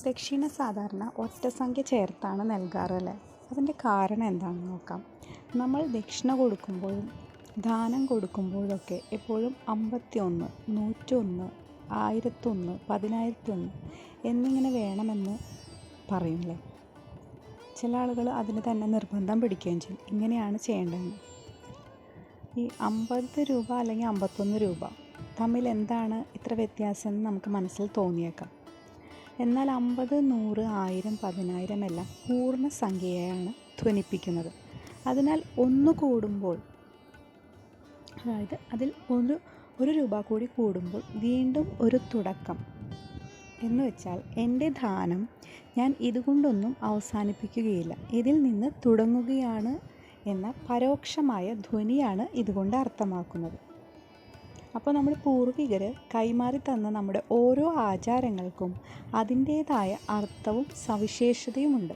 ദക്ഷിണ സാധാരണ ഒറ്റ സംഖ്യ ചേർത്താണ് നൽകാറ് അല്ലേ? അതിൻ്റെ കാരണം എന്താണെന്ന് നോക്കാം. നമ്മൾ ദക്ഷിണ കൊടുക്കുമ്പോഴും ദാനം കൊടുക്കുമ്പോഴൊക്കെ എപ്പോഴും 51, 101, 1001, 10001 എന്നിങ്ങനെ വേണമെന്ന് പറയൂല്ലേ? ചില ആളുകൾ അതിന് തന്നെ നിർബന്ധം പിടിക്കുകയും ചെയ്യും. ഇങ്ങനെയാണ് ചെയ്യേണ്ടതെന്ന്. ഈ 50 രൂപ അല്ലെങ്കിൽ 51 രൂപ തമ്മിൽ എന്താണ് ഇത്ര വ്യത്യാസം എന്ന് നമുക്ക് മനസ്സിൽ തോന്നിയേക്കാം. എന്നാൽ 50, 100, 1000, 10000 എല്ലാം പൂർണ്ണസംഖ്യയാണ് ധ്വനിപ്പിക്കുന്നത്. അതിനാൽ ഒന്ന് കൂടുമ്പോൾ, അതായത് അതിൽ ഒരു രൂപ കൂടി കൂടുമ്പോൾ വീണ്ടും ഒരു തുടക്കം എന്ന് വെച്ചാൽ എൻ്റെ ദാനം ഞാൻ ഇതുകൊണ്ടൊന്നും അവസാനിപ്പിക്കുകയില്ല, ഇതിൽ നിന്ന് തുടങ്ങുകയാണ് എന്ന പരോക്ഷമായ ധ്വനിയാണ് ഇതുകൊണ്ട് അർത്ഥമാക്കുന്നത്. അപ്പോൾ നമ്മുടെ പൂർവികർ കൈമാറി തന്ന നമ്മുടെ ഓരോ ആചാരങ്ങൾക്കും അതിൻ്റേതായ അർത്ഥവും സവിശേഷതയുമുണ്ട്.